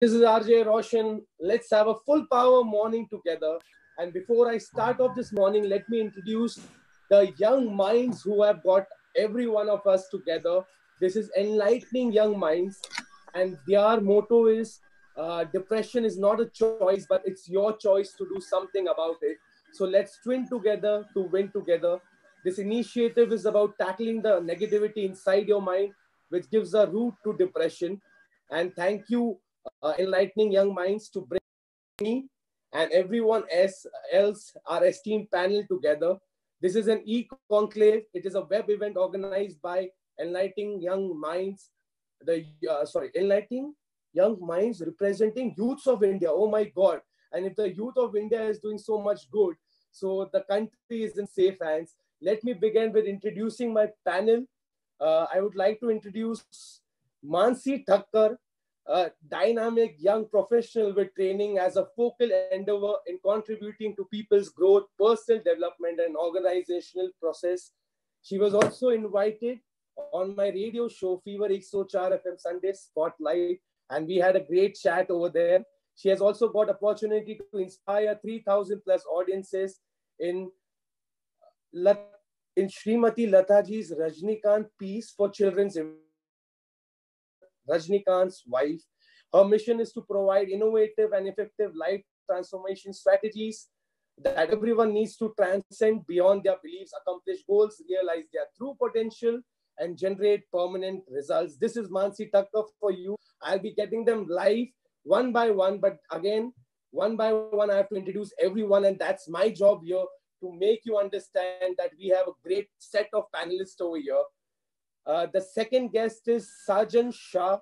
This is RJ Roshan. Let's have a full power morning together. And before I start off this morning, let me introduce the young minds who have got every one of us together. This is Enlightening Young Minds, and their motto is depression is not a choice, but it's your choice to do something about it. So let's twin together to win together. This initiative is about tackling the negativity inside your mind, which gives a root to depression. And thank you, Enlightening Young Minds, to bring me and everyone else, our esteemed panel together. This is an e-conclave. It is a web event organized by Enlightening Young Minds, Enlightening Young Minds representing youths of India. Oh my God. And if the youth of India is doing so much good, so the country is in safe hands. Let me begin with introducing my panel. I would like to introduce Mansi Thakkar, a dynamic young professional with training as a focal endeavor in contributing to people's growth, personal development, and organizational process. She was also invited on my radio show, Fever 104 FM Sunday Spotlight, and we had a great chat over there. She has also got opportunity to inspire 3,000 plus audiences in Srimati Lataji's Rajnikant Peace for Children's Rajnikant's wife. Her mission is to provide innovative and effective life transformation strategies that everyone needs to transcend beyond their beliefs, accomplish goals, realize their true potential, and generate permanent results. This is Mansi Thakkar for you. I'll be getting them live one by one, but again, one by one, I have to introduce everyone, and that's my job here to make you understand that we have a great set of panelists over here. The second guest is Sajan Shah.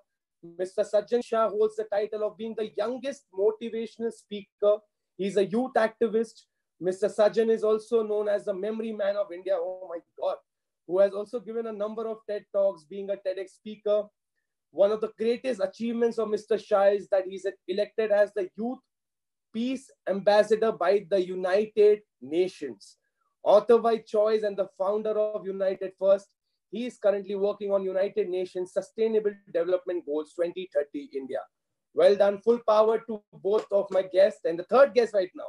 Mr. Sajan Shah holds the title of being the youngest motivational speaker. He's a youth activist. Mr. Sajan is also known as the Memory Man of India. Oh my God. Who has also given a number of TED Talks, being a TEDx speaker. One of the greatest achievements of Mr. Shah is that he's elected as the Youth Peace Ambassador by the United Nations. Author by choice and the founder of United First, he is currently working on United Nations Sustainable Development Goals 2030 India. Well done. Full power to both of my guests. And the third guest right now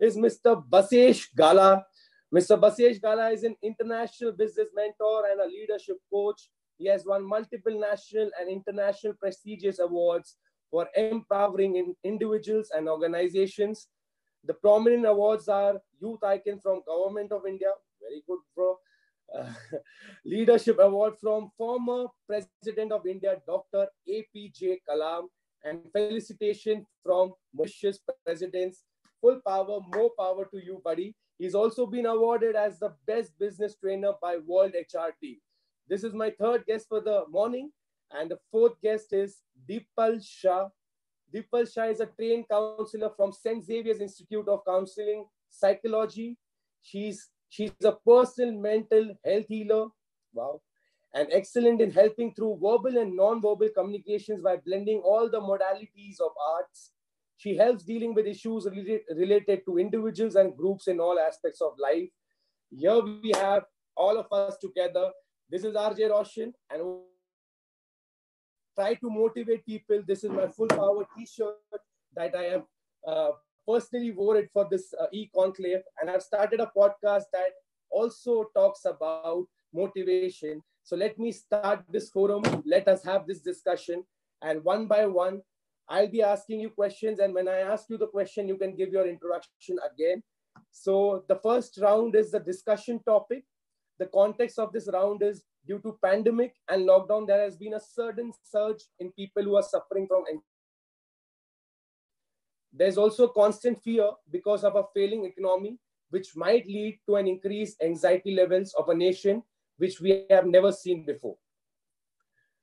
is Mr. Basesh Gala. Mr. Basesh Gala is an international business mentor and a leadership coach. He has won multiple national and international prestigious awards for empowering individuals and organizations. The prominent awards are Youth Icon from Government of India. Very good, bro. Leadership Award from former President of India, Dr. APJ Kalam, and felicitation from Mauritius presidents. Full power, more power to you, buddy. He's also been awarded as the best business trainer by World HRT. This is my third guest for the morning, and the fourth guest is Deepal Shah. Deepal Shah is a trained counselor from St. Xavier's Institute of Counseling Psychology. She's a personal mental health healer, wow, and excellent in helping through verbal and non-verbal communications by blending all the modalities of arts. She helps dealing with issues related to individuals and groups in all aspects of life. Here we have all of us together. This is RJ Roshan, and try to motivate people. This is my full power t-shirt that I have personally wore it for this e-conclave, and I've started a podcast that also talks about motivation. So let me start this forum. Let us have this discussion, and one by one, I'll be asking you questions, and when I ask you the question, you can give your introduction again. So the first round is the discussion topic. The context of this round is due to pandemic and lockdown, there has been a sudden surge in people who are suffering from anxiety. There's also constant fear because of a failing economy, which might lead to an increased anxiety levels of a nation, which we have never seen before.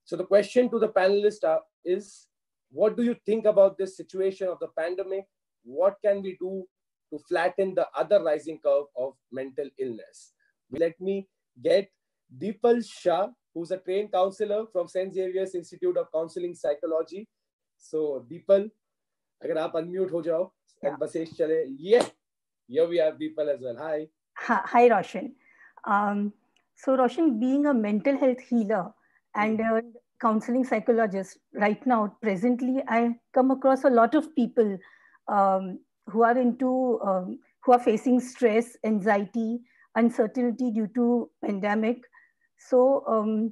So the question to the panelists is, what do you think about this situation of the pandemic? What can we do to flatten the other rising curve of mental illness? Let me get Deepal Shah, who's a trained counselor from St. Xavier's Institute of Counseling Psychology. So Deepal, अगर आप unmute हो जाओ and Basesh चले, yeah, here we have Deepal as well. Hi. Hi, Roshan. So Roshan, being a mental health healer and counseling psychologist, right now, presently, I come across a lot of people who are who are facing stress, anxiety, uncertainty due to pandemic. So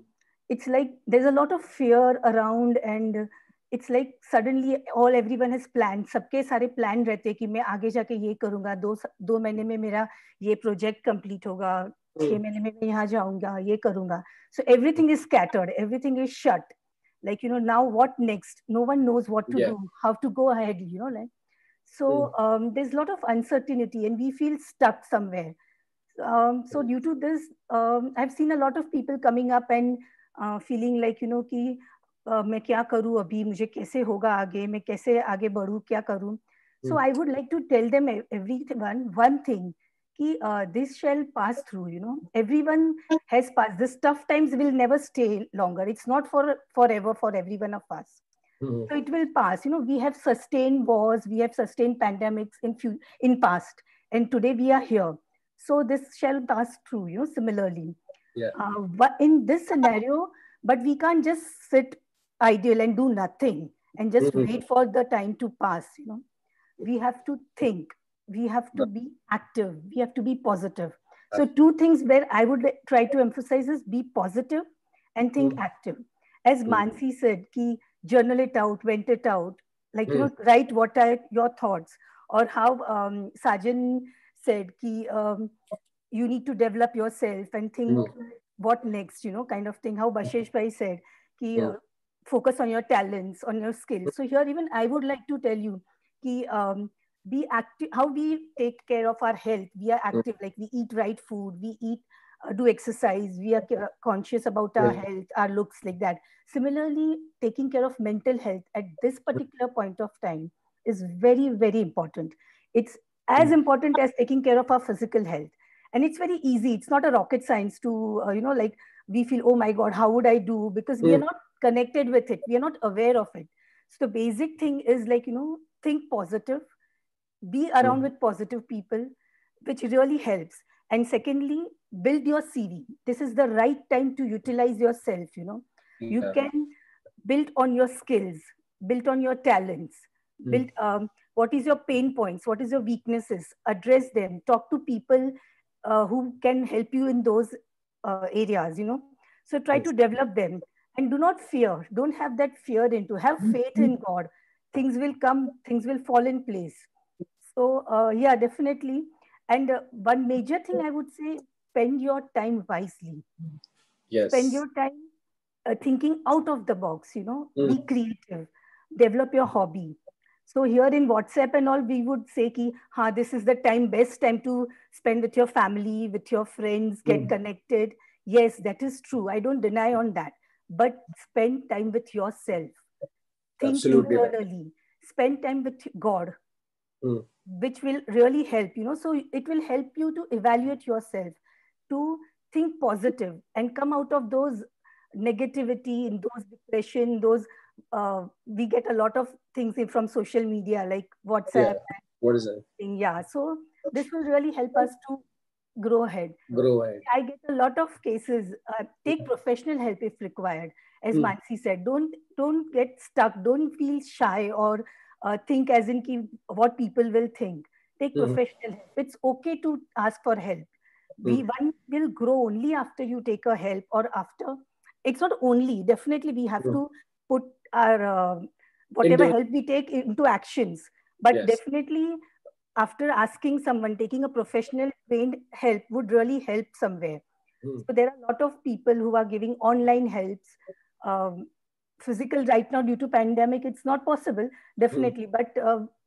it's like there's a lot of fear around, and it's like suddenly everyone has planned. सबके सारे plan रहते हैं कि मैं आगे जाके ये करूँगा, दो महीने में मेरा ये project complete होगा, 6 महीने में मैं यहाँ जाऊँगा, ये करूँगा. So everything is scattered, everything is shut. Like, now what next? No one knows what to do, how to go ahead, like. So there's a lot of uncertainty and we feel stuck somewhere. So due to this, I've seen a lot of people coming up and feeling like, कि मैं क्या करूँ अभी, मुझे कैसे होगा आगे, मैं कैसे आगे बढ़ूँ, क्या करूँ. So I would like to tell them everyone one thing, कि this shall pass through, everyone has passed. This tough times will never stay longer. It's not forever for every one of us. So it will pass. We have sustained wars, we have sustained pandemics in past, and today we are here. So this shall pass through, similarly. But in this scenario, but we can't just sit idle and do nothing and just wait for the time to pass. We have to think, we have to be active, we have to be positive. So two things where I would try to emphasize is be positive and think active. As Mansi said, ki journal it out, vent it out, like, write what are your thoughts. Or how Sajan said, ki you need to develop yourself and think what next, kind of thing. How Bashesh Bhai said, ki focus on your talents, on your skills. So here even I would like to tell you, ki be active. How we take care of our health, we are active, like we eat right food, we eat, do exercise, we are conscious about our health, our looks, like that. Similarly, taking care of mental health at this particular point of time is very, very important. It's as important as taking care of our physical health. And it's very easy. It's not a rocket science to, like we feel, oh my God, how would I do? Because we are not connected with it. We are not aware of it. So the basic thing is like, think positive, be around with positive people, which really helps. And secondly, build your CV. This is the right time to utilize yourself. You can build on your skills, build on your talents, build what is your pain points, what is your weaknesses, address them, talk to people who can help you in those areas. So try to develop them, and do not fear. Don't have that fear have faith in God. Things will come, things will fall in place. So yeah, definitely. And one major thing I would say, spend your time wisely. Spend your time thinking out of the box, be creative, develop your hobby. So here in WhatsApp and all, we would say ki, this is the best time to spend with your family, with your friends, get connected. Yes, that is true. I don't deny on that. But spend time with yourself. Think internally. Spend time with God, which will really help, So it will help you to evaluate yourself, to think positive and come out of those negativity, in those depression, those we get a lot of things from social media like WhatsApp. What is it? Yeah. So this will really help us to grow ahead. I get a lot of cases. Take professional help if required. As Mansi said, don't get stuck. Don't feel shy or think as in what people will think. Take professional help. It's okay to ask for help. One will grow only after you take a help, or after. It's not only. Definitely, we have to put our whatever help we take into actions. But definitely, after asking someone, taking a professional trained help would really help somewhere. So there are a lot of people who are giving online helps. Physical right now due to pandemic, it's not possible, definitely. But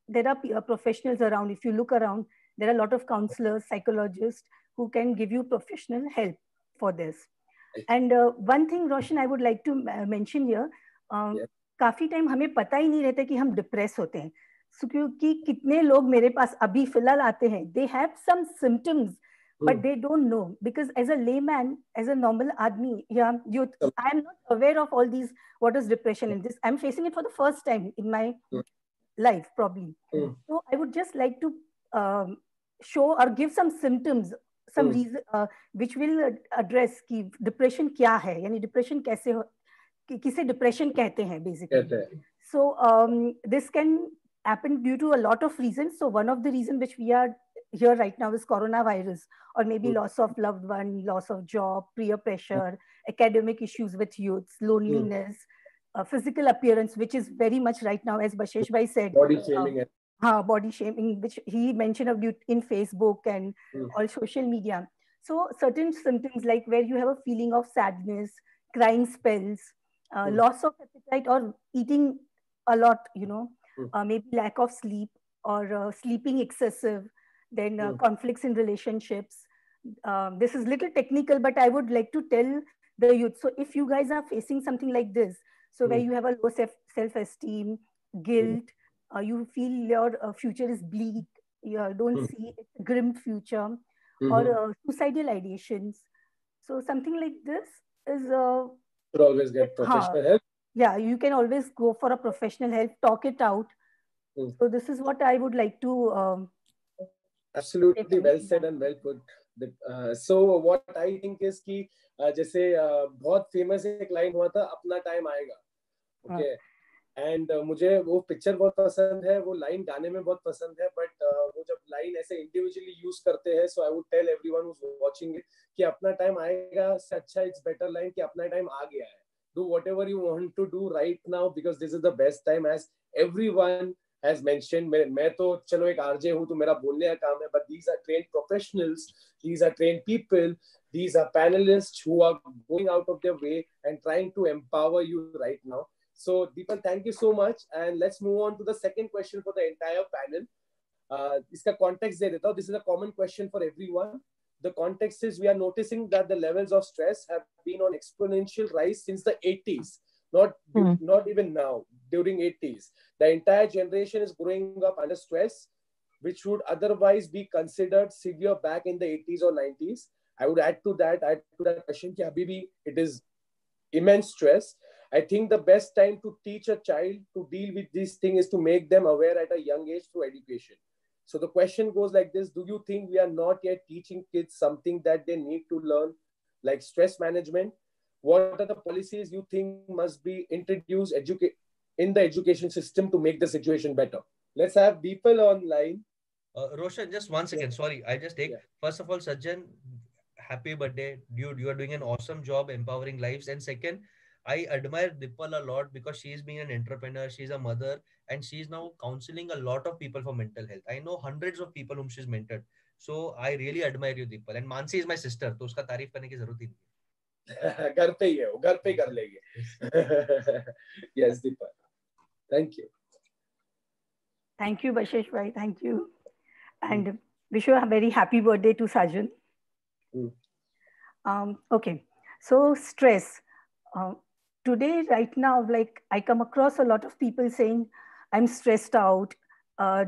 there are professionals around. If you look around, there are a lot of counselors, psychologists who can give you professional help for this. And one thing, Roshan, I would like to mention here, काफी time हमें पता ही नहीं रहता कि हम depress होते हैं. क्योंकि कितने लोग मेरे पास अभी फिलहाल आते हैं, they have some symptoms, but they don't know, because as a layman, as a normal admi, I am not aware of all these, what is depression in this. I'm facing it for the first time in my life, probably. So I would just like to show or give some symptoms, some reason which will address कि depression क्या है, यानी depression कैसे किसे depression कहते हैं कहते basically. हैं. So this can happen due to a lot of reasons. So one of the reasons which we are here right now is coronavirus, or maybe loss of loved one, loss of job, peer pressure, academic issues with youths, loneliness, physical appearance, which is very much right now, as Bashesh Bhai said, Body shaming. body shaming, which he mentioned about in Facebook and all social media. So certain symptoms like where you have a feeling of sadness, crying spells, loss of appetite or eating a lot, you know, maybe lack of sleep or sleeping excessive, then conflicts in relationships. This is little technical, but I would like to tell the youth. So if you guys are facing something like this, so where you have a low self-esteem, guilt, you feel your future is bleak, you don't see a grim future, or suicidal ideations. So something like this is should always get professional help. Yeah, you can always go for a professional help, talk it out. So this is what I would like to Absolutely well said and well put. So what I think is कि जैसे बहुत famous एक line हुआ था, अपना time आएगा. Okay. And मुझे वो पिक्चर बहुत पसंद है, वो लाइन गाने में बहुत पसंद है, बट वो जब लाइन ऐसे इंडिविजुअली यूज करते हैं, so I would tell everyone who is watching it कि अपना टाइम आएगा से अच्छा इट्स बेटर लाइन कि अपना टाइम आ गया है. Do whatever you want to do right now because this is the best time, as everyone has mentioned. मैं तो चलो एक आरजे हूँ तो मेरा बोलने का काम है, but these are trained professionals, these are trained people, these are panelists who are going out of their way and trying to empower you right now. So Deepan, thank you so much, and let's move on to the second question for the entire panel. इसका context दे देता हूँ. This is a common question for everyone. The context is we are noticing that the levels of stress have been on exponential rise since the 80s. Not even now, during 80s. The entire generation is growing up under stress, which would otherwise be considered severe back in the 80s or 90s. I would add to that question कि अभी भी it is immense stress. I think the best time to teach a child to deal with this thing is to make them aware at a young age through education. So the question goes like this: do you think we are not yet teaching kids something that they need to learn, like stress management? What are the policies you think must be introduced in the education system to make the situation better? Let's have people online. Roshan, just 1 second. Sorry, I just take. Yeah. First of all, Sajjan, happy birthday, dude! You are doing an awesome job empowering lives. And second, I admire Dipal a lot because she's being an entrepreneur, she's a mother, and she's now counseling a lot of people for mental health. I know hundreds of people whom she's mentored. So I really admire you, Dipal. And Mansi is my sister, तो उसका तारीफ करने की जरूरत ही नहीं. घर पे ही है वो, घर पे कर लेंगे. Yes, Dipal. Thank you. Thank you, Bashesh bhai. Thank you. And wish you a very happy birthday to Sajjan. Okay. So stress. Today, right now, like I come across a lot of people saying, I'm stressed out,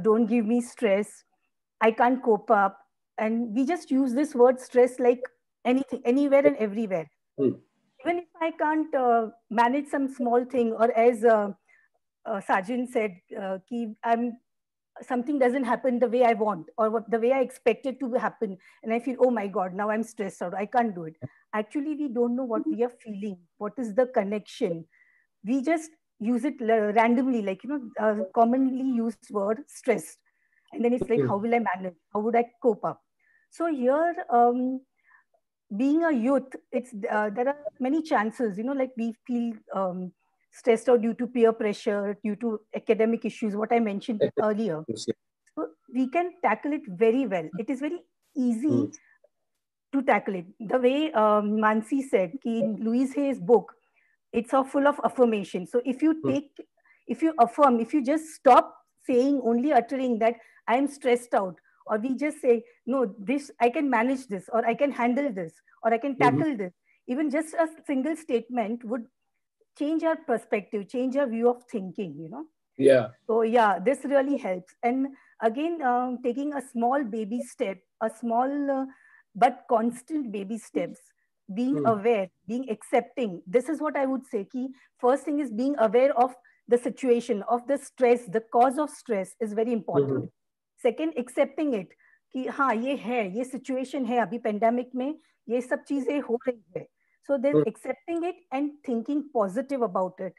don't give me stress, I can't cope up. And we just use this word stress like anything, anywhere and everywhere. Even if I can't manage some small thing, or as Sajjan said, something doesn't happen the way I want or the way I expect it to happen. And I feel, oh my God, now I'm stressed out. I can't do it. Actually, we don't know what we are feeling. What is the connection? We just use it randomly, like, commonly used word stressed. And then it's like, how will I manage? How would I cope up? So here, being a youth, there are many chances, like we feel stressed out due to peer pressure, due to academic issues, what I mentioned earlier. So we can tackle it very well. It is very easy to tackle it. The way Mansi said in Louise Hay's book, it's all full of affirmation. So if you affirm, if you just stop saying, only uttering that I am stressed out, or we just say, no, this, I can manage this, or I can handle this, or I can tackle this. Even just a single statement would change our perspective, change our view of thinking, Yeah. So yeah, this really helps. And again, taking a small baby step, a small but constant baby steps, being aware, being accepting. This is what I would say. Ki first thing is being aware of the situation, of the stress, the cause of stress is very important. Second, accepting it. कि हाँ ये है, ये situation है, अभी pandemic में ये सब चीजें हो रही है. So then accepting it and thinking positive about it,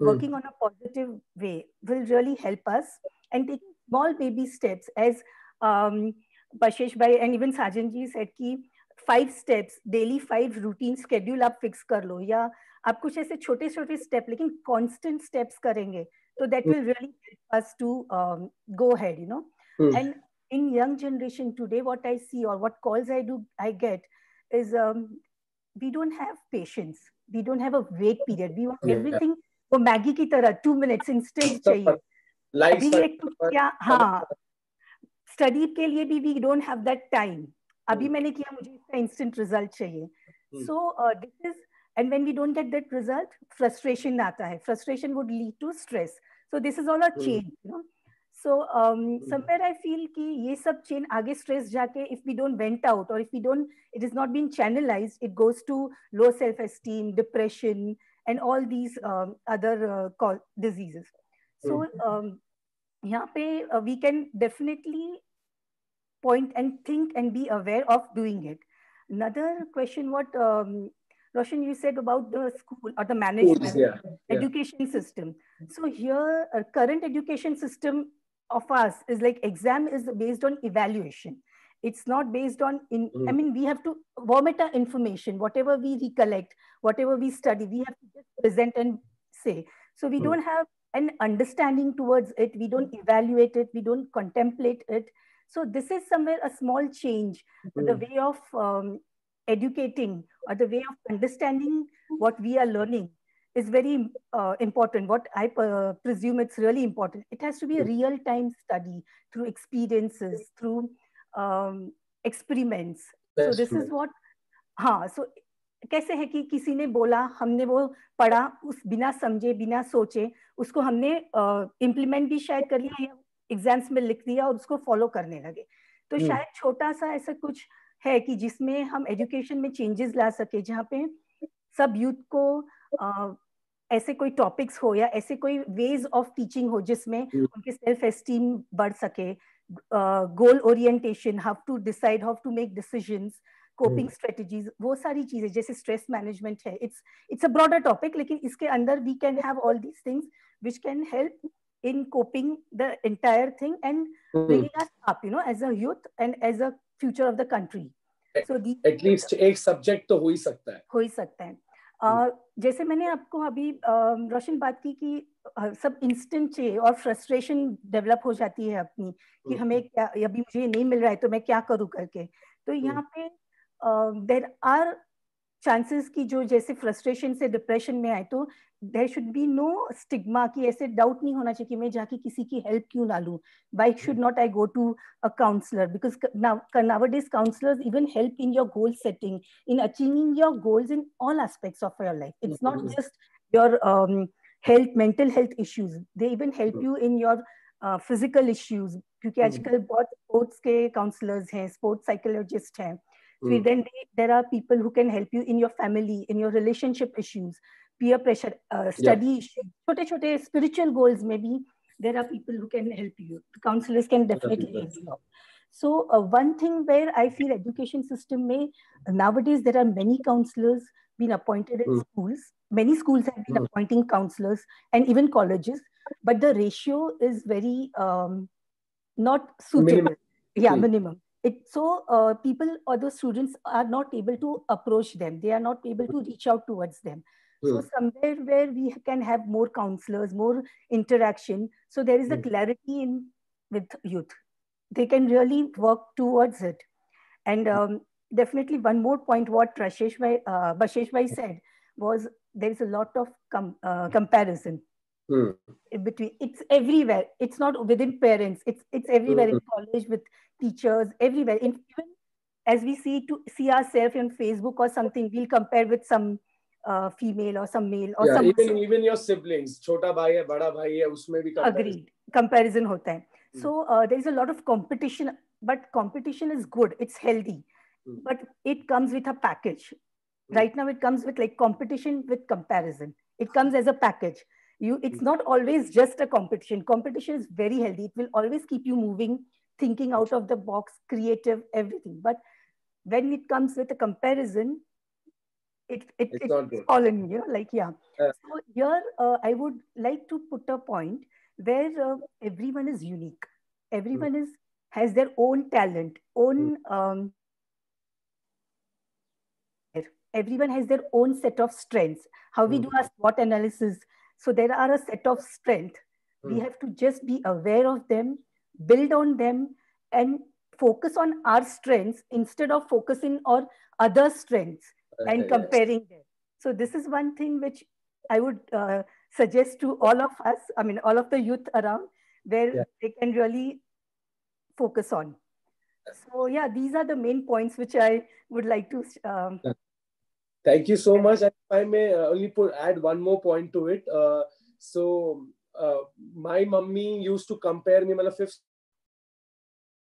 working on a positive way will really help us, and taking small baby steps, as Bashesh bhai and even Sajan ji said ki 5 steps, daily 5 routine schedule आप fix कर लो, या आप कुछ ऐसे छोटे छोटे step लेकिन constant steps करेंगे, so that will really help us to go ahead, you know. And in young generation today, what I see or what calls I get is we don't have patience. We don't have a wait period. We want everything वो Maggi की तरह 2 minutes instant चाहिए. अभी एक क्या, हाँ, study के लिए भी we don't have that time. अभी मैंने किया, मुझे इसका instant result चाहिए. So this is, and when we don't get that result, frustration आता है. Frustration would lead to stress. So this is all a chain, you know. So somewhere I feel कि ये सब chain आगे stress जाके, if we don't vent out or if we don't, it is not being channelized, it goes to low self-esteem, depression, and all these other diseases. So यहाँ पे we can definitely point and think and be aware of doing it. Another question, what Roshan, you said about the school or the management, education system. So here, current education system of us is like exam is based on evaluation. It's not based on, I mean, we have to vomit our information, whatever we recollect, whatever we study, we have to just present and say. So we don't have an understanding towards it. We don't evaluate it. We don't contemplate it. So this is somewhere a small change, the way of educating or the way of understanding what we are learning is very important. What I presume it's really important. It has to be a real-time study through experiences, through experiments. So this is what, हाँ, so कैसे है कि किसी ने बोला, हमने वो पढ़ा, उस बिना समझे, बिना सोचे, उसको हमने implement भी शायद कर लिया या एग्जाम्स में लिख दिया और उसको फॉलो करने लगे. तो शायद छोटा सा ऐसा कुछ है कि जिसमें हम एजुकेशन में चेंजेस ला सके, जहाँ पे सब यूथ को ऐसे कोई टॉपिक्स हो या ऐसे कोई वेज ऑफ टीचिंग हो जिसमें उनके सेल्फ एस्टीम बढ़ सके, goal orientation, how to decide, how to make decisions, coping strategies, वो सारी चीजें, जैसे स्ट्रेस मैनेजमेंट है. इट्स अ ब्रॉडर टॉपिक, लेकिन इसके अंदर we can have all these things which can help in coping the entire thing and bringing us up, you know, as a youth and as a future of the country. So at least एक subject तो हो ही सकता है. हो ही सकता है. जैसे मैंने आपको अभी रोशन बात की कि सब इंस्टेंट चाहिए और फ्रस्ट्रेशन डेवलप हो जाती है अपनी कि हमें क्या, अभी मुझे नहीं मिल रहा है तो मैं क्या करूं करके. तो यहाँ पे देयर आर चांसेस की जो जैसे फ्रस्ट्रेशन से डिप्रेशन में आए, तो there should be no stigma कि ऐसे डाउट नहीं होना चाहिए कि मैं जाके किसी की हेल्प क्यों ना लूं. Why should not I go to a counselor? Because nowadays counselors even help in your goal setting, in achieving your goals in all aspects of your life. It's not just your health, mental health issues. They even help you in your physical issues. क्योंकि आजकल बहुत sports के counsellors हैं, sports psychologist हैं. Then there are people who can help you in your family, in your relationship issues, peer pressure, study issues, छोटे-छोटे spiritual goals. Maybe there are people who can help you. Counselors can definitely help you out. So one thing where I feel education system में nowadays there are many counselors being appointed in schools. Many schools have been appointing counselors and even colleges, but the ratio is very not suitable. Minimum. So people or the students are not able to approach them. They are not able to reach out towards them. So somewhere where we can have more counselors, more interaction, so there is a clarity in with youth. They can really work towards it. And definitely one more point what Bashesh bhai said was there is a lot of comparison. Between, it's everywhere. It's not within parents. It's everywhere, in college, with teachers, everywhere. Even as we see ourselves on Facebook or something, we'll compare with some female or some male or some. Even your siblings, छोटा भाई है, बड़ा भाई है, उसमें भी agreed comparison होता है. So there is a lot of competition, but competition is good. It's healthy, but it comes with a package. Right now, it comes with like competition with comparison. It comes as a package. It's not always just a competition. Competition is very healthy. It will always keep you moving, thinking out of the box, creative, everything. But when it comes with a comparison, it's not good. fallen, like, yeah. Uh, So here, I would like to put a point where everyone is unique. Everyone has their own talent, own everyone has their own set of strengths. How we do our SWOT analysis. So there are a set of strengths. We have to just be aware of them, build on them, and focus on our strengths instead of focusing on other strengths and comparing them. So this is one thing which I would suggest to all of us, I mean, all of the youth around, where they can really focus on. So yeah, these are the main points which I would like to thank you so much. And if I may only add one more point to it. My mummy used to compare me, fifth,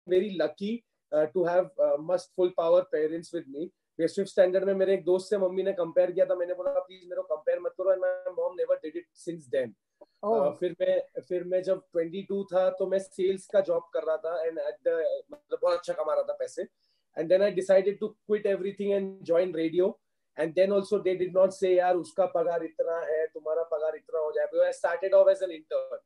very lucky to have must full power parents with me. Fifth standard में मेरे एक दोस्त से mummy ने compare किया था, मैंने बोला प्लीज मेरे को कंपेयर मत करो, and my mom never did it since then. फिर मैं जब 22 था तो मैं सेल्स का जॉब कर रहा था, एंड मतलब बहुत अच्छा कमा रहा था पैसे, and then I decided to quit everything and join radio. And then also they did not say यार उसका पगार इतना है, तुम्हारा पगार इतना हो जाएगा. I started off as an intern,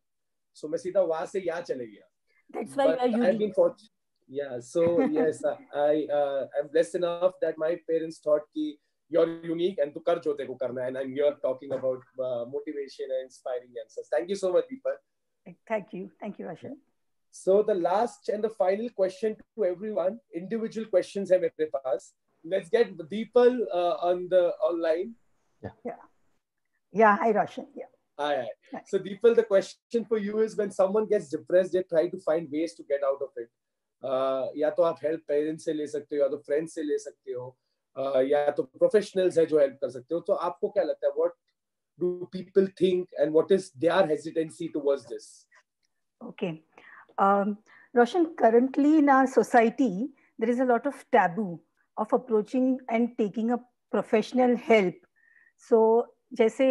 so मैं सीधा वहां से यहाँ चले गया. That's why I've been fortunate. Yeah, so yes, I'm blessed enough that my parents thought कि you're unique and तू कर जो तेरे को करना है, and I'm here talking about motivation and inspiring answers. Thank you so much, Deepal. Thank you, Roshan. So the last and the final question to everyone, individual questions है मेरे पास. Let's get Deepal on the online. Yeah. Hi, Roshan. Yeah. Hi. So Deepal, the question for you is, when someone gets depressed, they try to find ways to get out of it. या तो आप help parents से ले सकते हो, या तो friends से ले सकते हो, या तो प्रोफेशनल्स है जो हेल्प कर सकते हो. तो आपको क्या लगता है, what do people think and what is their hesitancy towards this? Okay. Roshan, currently in our society, there is a lot of taboo of approaching and taking a professional help. So, जैसे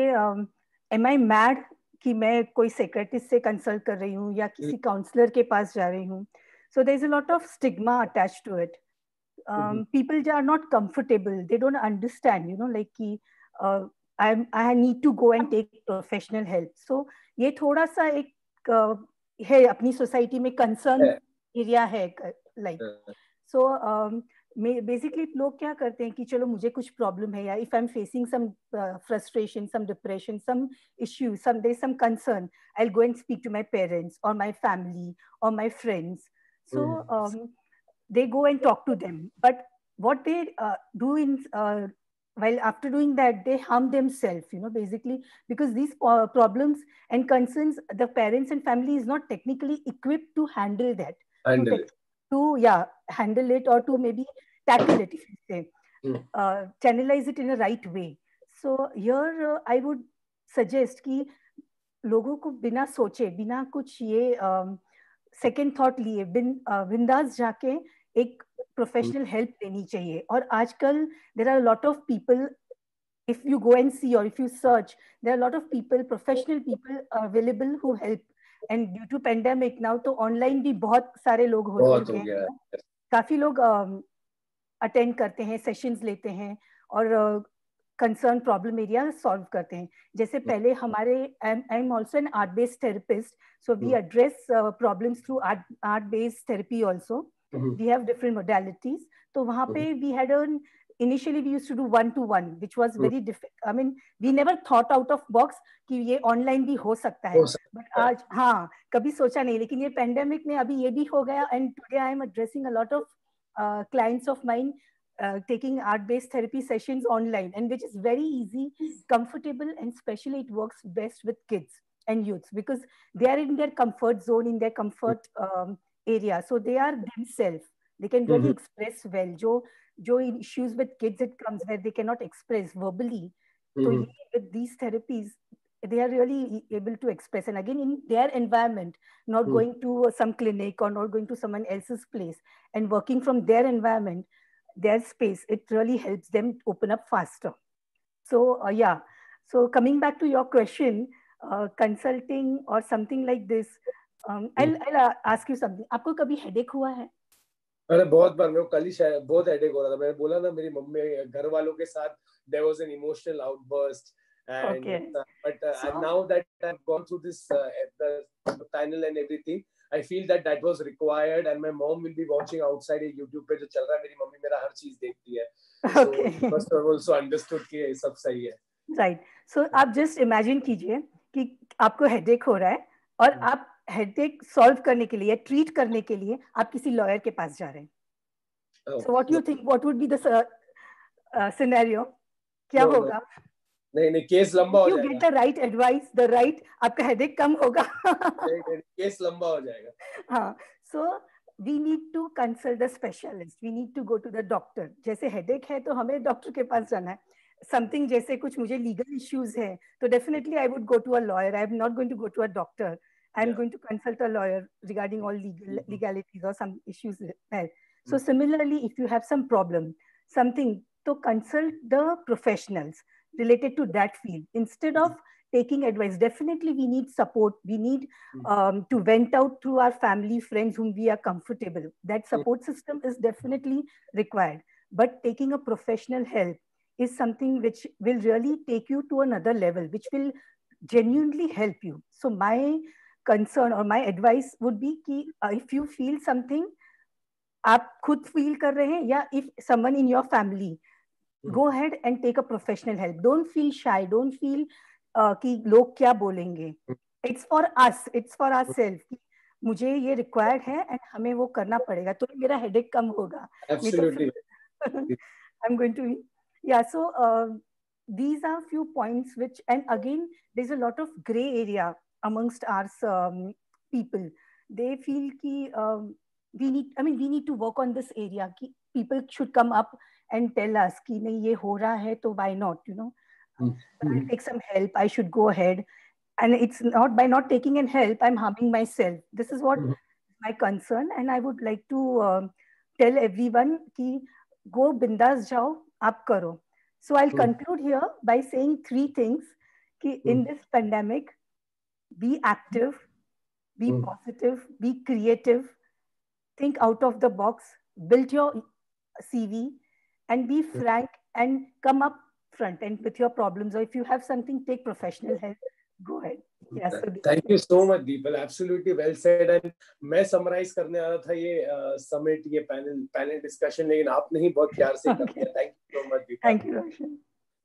am I mad कि मैं कोई psychiatrist से consult कर रही हूँ या किसी काउंसलर के पास जा रही हूँ? So there's a lot of stigma attached to it. People are not comfortable. They don't understand, I need to go and take professional help. So ये थोड़ा सा एक है अपनी सोसाइटी में कंसर्न एरिया है, like. So basically लोग क्या करते हैं कि चलो मुझे कुछ प्रॉब्लम है, या if I'm facing some frustration, some depression, some issue, there's some concern, I'll go and speak to my parents or my family or my friends. So they go and talk to them, but what they do while after doing that, they harm themselves, basically, because these problems and concerns, the parents and family is not technically equipped to handle that, handle it, or to maybe tackle it, if you say, channelize it in a right way. So here I would suggest कि लोगों को बिना सोचे, बिना कुछ ये second thought लिए बिंदास जाके एक प्रोफेशनल हेल्प लेनी चाहिए. और आजकल there are lot of people, if you go and see और if you search, there are lot of people, professional people available who help. And due to pandemic now तो ऑनलाइन भी बहुत सारे लोग हो चुके हैं. काफी लोग अटेंड करते हैं, सेशंस लेते हैं और कंसर्न प्रॉब्लम एरिया सॉल्व करते हैं. जैसे पहले हमारे, I am also an art based therapist, so we address problems through art based therapy also. We have different modalities. तो वहाँ पे we had initially we used to do 1-to-1, which was very difficult. I mean, we never thought out of box कि ये online भी हो सकता है, but आज कभी सोचा नहीं. लेकिन ये पेंडेमिक में अभी ये भी हो गया, and today I am addressing a lot of clients of mine taking art-based therapy sessions online, and which is very easy, comfortable, and especially it works best with kids and youths because they are in their comfort zone, in their comfort area, so they are themselves. They can really express well. जो issues with kids it comes where they cannot express verbally. So with these therapies, they are really able to express, and again in their environment, not going to some clinic or not going to someone else's place, and working from their environment, their space, it really helps them open up faster. So so coming back to your question, consulting or something like this, I'll ask you something. आपको कभी headache हुआ है? अरे बहुत बार मेरे को कल ही शायद बहुत हेडेक हो रहा था. मैंने बोला ना मेरी मम्मी घर वालों के साथ there was an emotional outburst and Okay. but So, now that I've gone through this the panel and everything, I feel that that was required and my mom will be watching outside YouTube पे जो चल रहा है. मेरी mummy मेरा हर चीज देखती है. So okay. she must have also understood कि ये सब सही है. Right. So आप just imagine कीजिए कि आपको हेडेक हो रहा है और आप हेडेक सॉल्व करने के लिए, ट्रीट करने के लिए आप किसी लॉयर के पास जा रहे हैं. So what do you think? What would be the scenario? क्या होगा? नहीं केस लंबा हो जाएगा. You get the right advice, the right, आपका हेडेक कम होगा. नहीं केस लंबा हो जाएगा. हाँ. So we need to consult the specialist. We need to go to the doctor. जैसे हेडेक है तो हमें डॉक्टर के पास जाना है. Something जैसे कुछ मुझे legal issues है तो definitely I would go to a lawyer. I am not going to go to a doctor. I am going to consult a lawyer regarding all legalities or some issues there. So similarly, if you have some problem, something, to consult the professionals related to that field instead of taking advice. Definitely we need support. We need to vent out to our family, friends whom we are comfortable. That support system is definitely required. But taking a professional help is something which will really take you to another level, which will genuinely help you. So my concern or my advice would be कि if you feel something, आप खुद feel कर रहे हैं या if someone in your family, go ahead and take a professional help. Don't feel shy. Don't feel कि लोग क्या बोलेंगे. It's for us. It's for ourselves. मुझे ये required है and हमें वो करना पड़ेगा तो मेरा headache कम होगा. Absolutely. I'm going to, yeah. So these are few points which, and again, there's a lot of gray area amongst our people. They feel ki we need to work on this area. Ki people should come up and tell us कि नहीं ये हो रहा है तो why not, you know. I'll take some help. I should go ahead, and it's not by not taking in help I'm harming myself. This is what my concern, and I would like to tell everyone कि go bindas जाओ, आप करो. So I'll conclude here by saying 3 things. कि in this pandemic, be active, be positive, be creative, think out of the box, build your CV, and be frank and come up front and with your problems. Or if you have something, take professional help. Go ahead. Yes. So Thank you so much, Deepal. Absolutely well said. And मैं summarize करने आ रहा था ये summit, ये panel discussion, लेकिन आपने ही बहुत प्यार से कर दिया. Thank you so much, Deepal. Thank you, Roshan.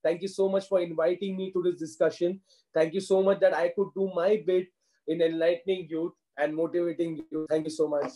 Thank you so much for inviting me to this discussion. Thank you so much that I could do my bit in enlightening youth and motivating you. Thank you so much.